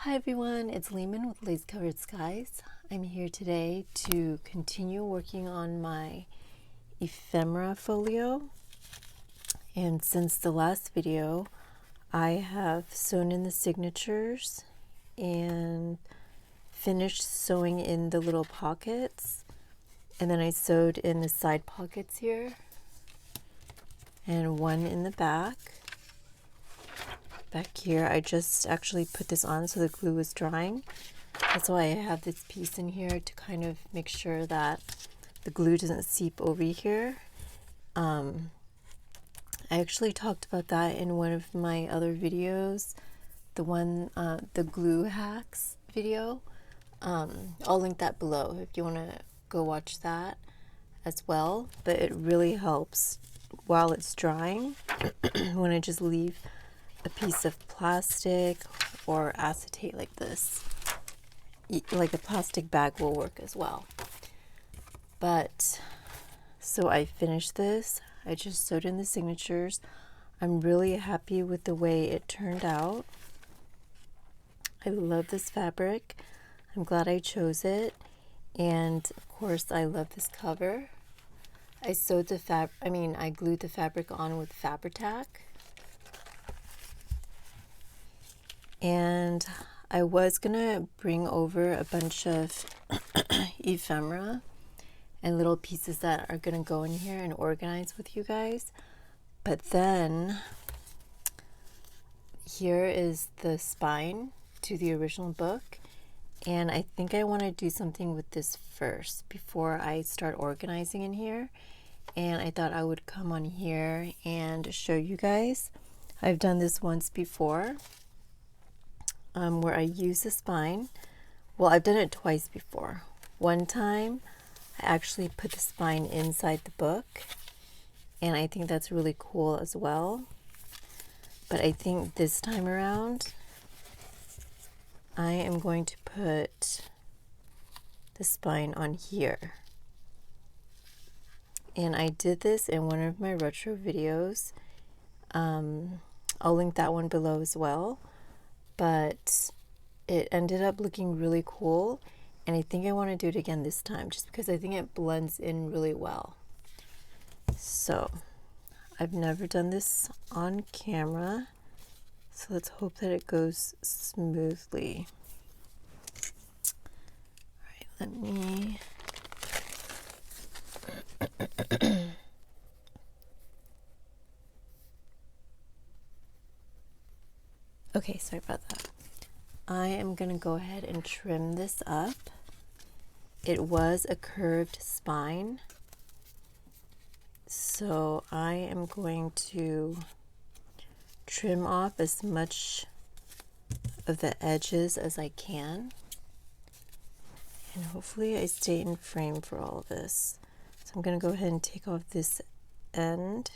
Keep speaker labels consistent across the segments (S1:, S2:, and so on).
S1: Hi everyone, it's Lehman with Lace Covered Skies. I'm here today to continue working on my ephemera folio. And since the last video, I have sewn in the signatures and finished sewing in the little pockets. And then I sewed in the side pockets here and one in the back. Back here, I just actually put this on so the glue is drying. That's why I have this piece in here to kind of make sure that the glue doesn't seep over here. I actually talked about that in one of my other videos, the glue hacks video. I'll link that below if you want to go watch that as well. But it really helps while it's drying when I just leave a piece of plastic or acetate like this. Like a plastic bag will work as well. But so I finished this. I just sewed in the signatures. I'm really happy with the way it turned out. I love this fabric. I'm glad I chose it. And of course I love this cover. I glued the fabric on with Fabri-Tac. And I was gonna bring over a bunch of ephemera and little pieces that are gonna go in here and organize with you guys. But then here is the spine to the original book. And I think I want to do something with this first before I start organizing in here. And I thought I would come on here and show you guys. I've done this once before. Where I use the spine. Well, I've done it twice before. One time I actually put the spine inside the book, and I think that's really cool as well. But I think this time around I am going to put the spine on here. And I did this in one of my retro videos. I'll link that one below as well. But it ended up looking really cool, and I think I want to do it again this time just because I think it blends in really well. So I've never done this on camera, so let's hope that it goes smoothly. All right, let me okay, sorry about that. I am going to go ahead and trim this up. It was a curved spine, so I am going to trim off as much of the edges as I can. And hopefully I stay in frame for all of this. So I'm going to go ahead and take off this end.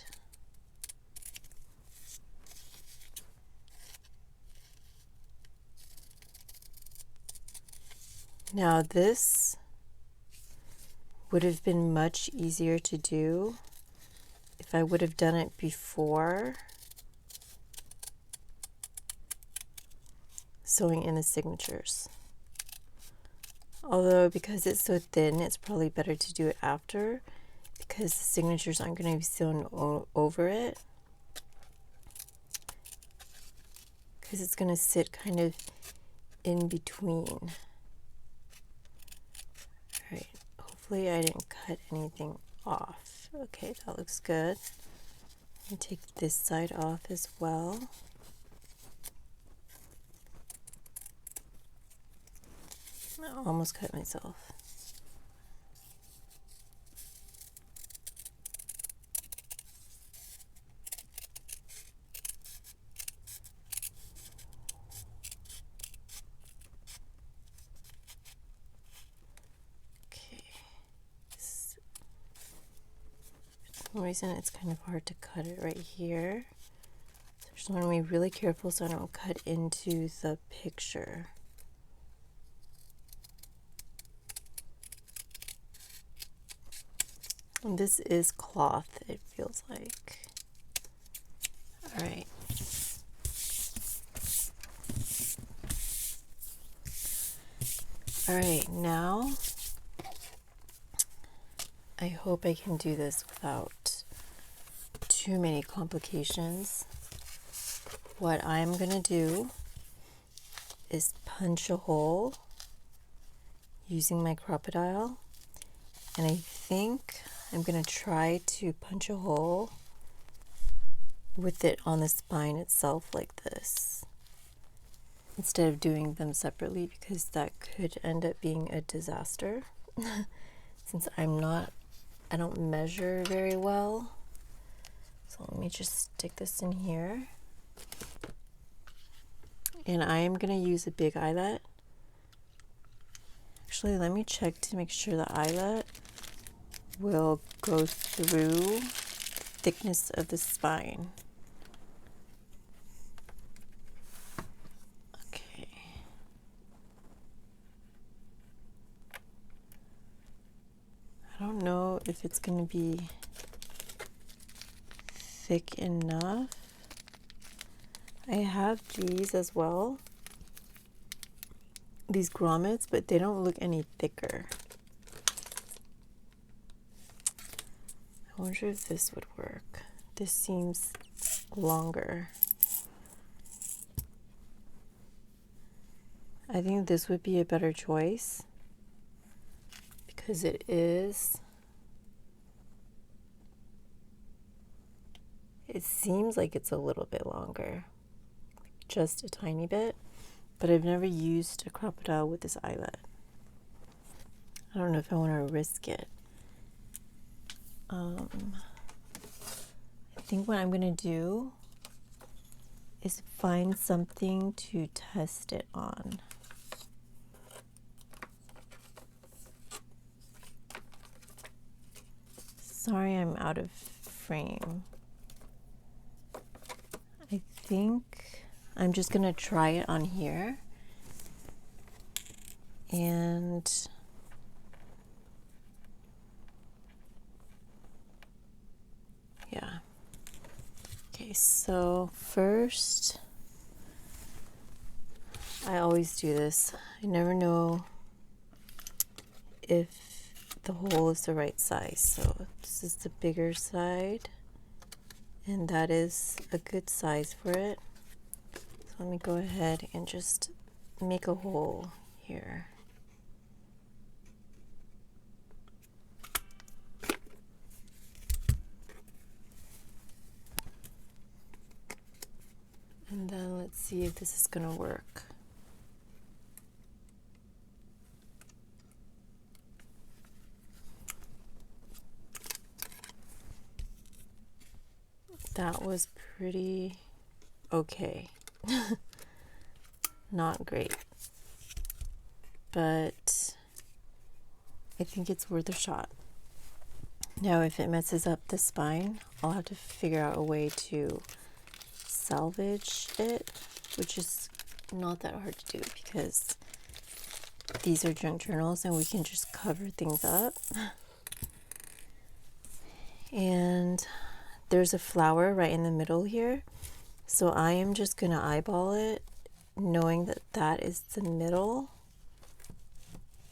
S1: Now this would have been much easier to do if I would have done it before sewing in the signatures. Although because it's so thin, it's probably better to do it after because the signatures aren't going to be sewn over it. Because it's going to sit kind of in between. Alright, hopefully I didn't cut anything off. Okay, that looks good. And take this side off as well. I almost cut myself. For some reason it's kind of hard to cut it right here. So I just want to be really careful so I don't cut into the picture. And this is cloth, it feels like. All right. All right, now I hope I can do this without too many complications. What I'm gonna do is punch a hole using my crocodile, and I think I'm gonna try to punch a hole with it on the spine itself like this, instead of doing them separately, because that could end up being a disaster since I don't measure very well. So let me just stick this in here. And I am going to use a big eyelet. Actually, let me check to make sure the eyelet will go through the thickness of the spine. Okay. I don't know if it's going to be thick enough. I have these as well, these grommets, but they don't look any thicker. I wonder if this would work. This seems longer. I think this would be a better choice because it seems like it's a little bit longer. Just a tiny bit, but I've never used a crocodile with this eyelet. I don't know if I want to risk it. I think what I'm going to do is find something to test it on. Sorry, I'm out of frame. I think I'm just gonna try it on here, and yeah. Okay, so first, I always do this. I never know if the hole is the right size. So this is the bigger side, and that is a good size for it. So let me go ahead and just make a hole here. And then let's see if this is going to work. That was pretty okay. Not great, but I think it's worth a shot. Now, if it messes up the spine, I'll have to figure out a way to salvage it, which is not that hard to do because these are junk journals and we can just cover things up. And there's a flower right in the middle here, so I am just gonna eyeball it, knowing that that is the middle,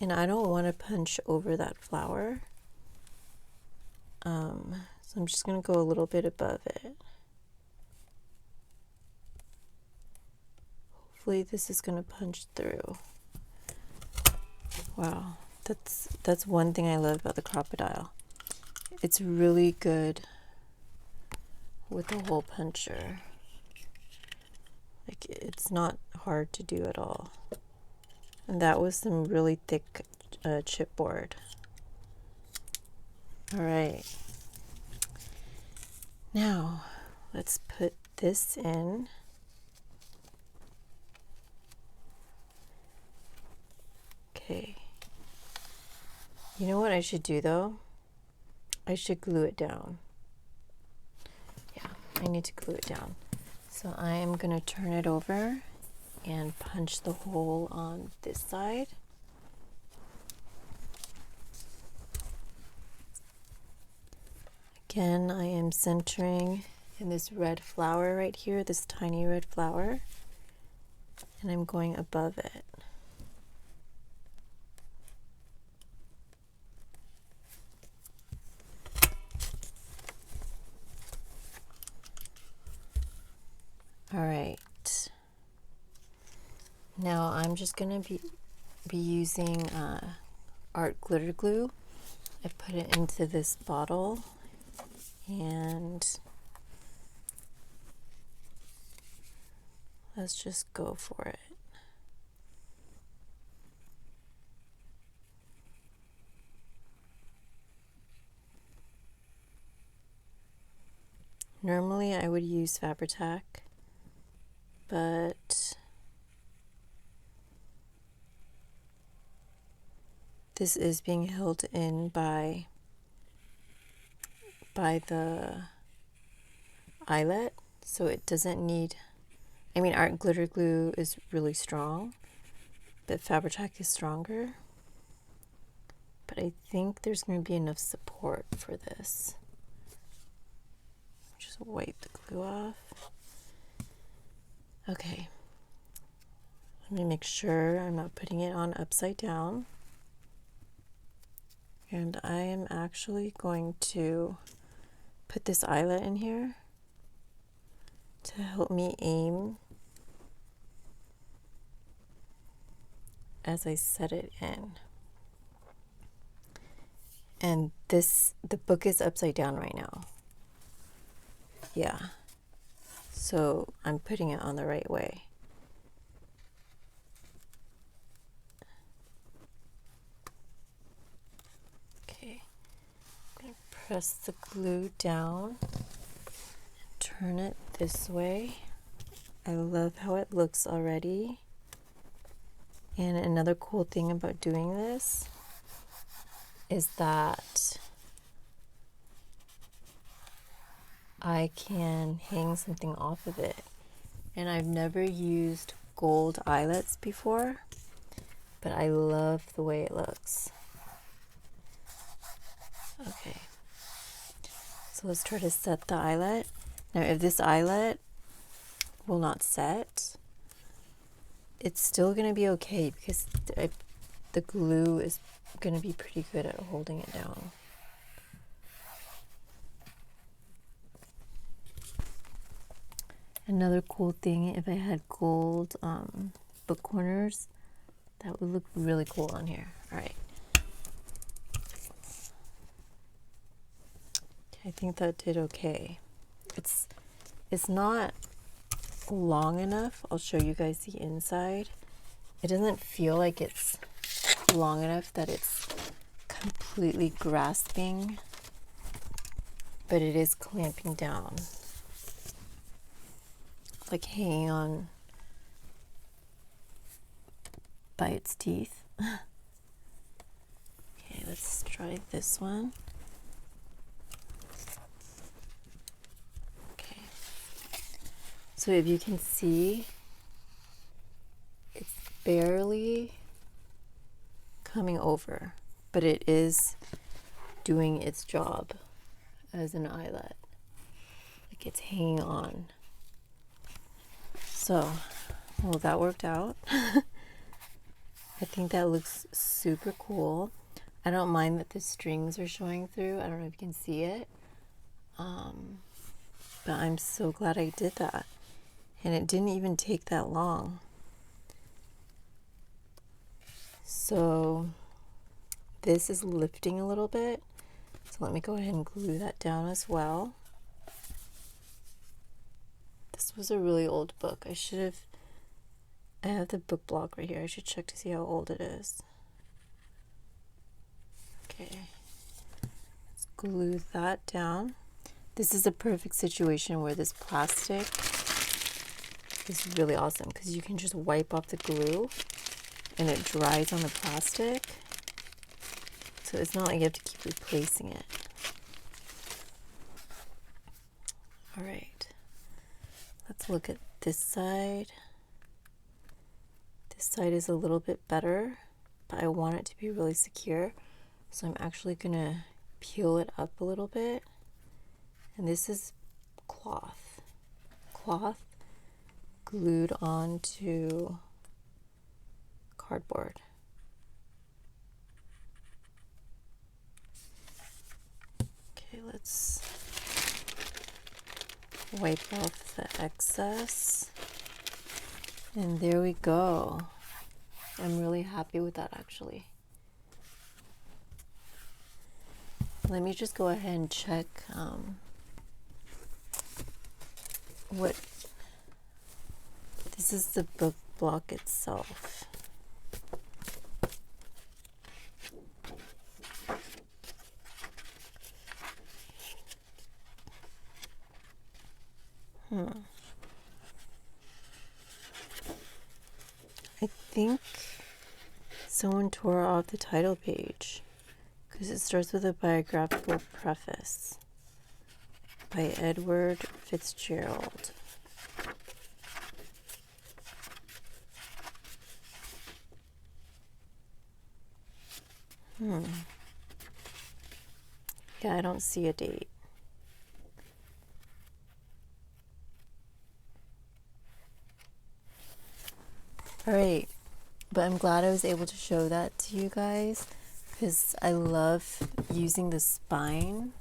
S1: and I don't want to punch over that flower. So I'm just gonna go a little bit above it. Hopefully this is gonna punch through. Wow, that's one thing I love about the crocodile. It's really good with the hole puncher. Like, it's not hard to do at all. And that was some really thick chipboard. All right. Now, let's put this in. Okay. You know what I should do though? I should glue it down. Yeah, I need to glue it down. So I am going to turn it over and punch the hole on this side. Again, I am centering in this red flower right here, this tiny red flower, and I'm going above it. All right. Now I'm just gonna be using art glitter glue. I put it into this bottle and let's just go for it. Normally I would use Fabri-Tac, but this is being held in by the eyelet, so it doesn't need, I mean, art glitter glue is really strong, but Fabri-Tac is stronger. But I think there's going to be enough support for this. Just wipe the glue off. Okay. Let me make sure I'm not putting it on upside down. And I am actually going to put this eyelet in here to help me aim as I set it in. And the book is upside down right now. Yeah. So I'm putting it on the right way. Okay. I'm going to press the glue down and turn it this way. I love how it looks already. And another cool thing about doing this is that I can hang something off of it. And I've never used gold eyelets before, but I love the way it looks. Okay, so let's try to set the eyelet. Now if this eyelet will not set, it's still going to be okay because the glue is going to be pretty good at holding it down. Another cool thing, if I had gold book corners, that would look really cool on here. All right. I think that did okay. It's not long enough. I'll show you guys the inside. It doesn't feel like it's long enough that it's completely grasping, but it is clamping down, like hanging on by its teeth. Okay, let's try this one. Okay, so if you can see, it's barely coming over, but it is doing its job as an eyelet. Like it's hanging on. So, well, that worked out. I think that looks super cool. I don't mind that the strings are showing through. I don't know if you can see it. But I'm so glad I did that. And it didn't even take that long. So this is lifting a little bit. So let me go ahead and glue that down as well. This was a really old book. I have the book blog right here. I should check to see how old it is. Okay, let's glue that down. This is a perfect situation where this plastic is really awesome because you can just wipe off the glue and it dries on the plastic. So it's not like you have to keep replacing it. All right, let's look at this side. This side is a little bit better, but I want it to be really secure. So I'm actually gonna peel it up a little bit. And this is cloth glued onto cardboard. Okay, let's wipe off the excess. And there we go. I'm really happy with that actually. Let me just go ahead and check what this is, the book block itself. I think someone tore off the title page because it starts with a biographical preface by Edward Fitzgerald. Yeah, I don't see a date. Alright, but I'm glad I was able to show that to you guys because I love using the spine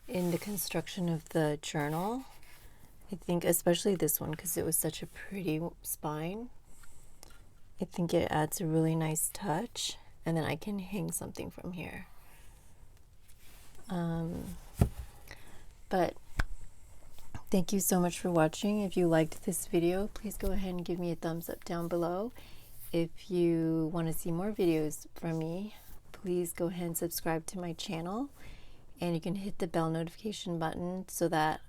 S1: in the construction of the journal. I think especially this one because it was such a pretty spine. I think it adds a really nice touch, and then I can hang something from here. But thank you so much for watching. If you liked this video, please go ahead and give me a thumbs up down below. If you want to see more videos from me, please go ahead and subscribe to my channel, and you can hit the bell notification button so that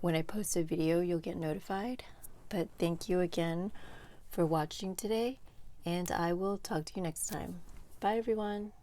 S1: when I post a video you'll get notified. But thank you again for watching today, and I will talk to you next time. Bye everyone.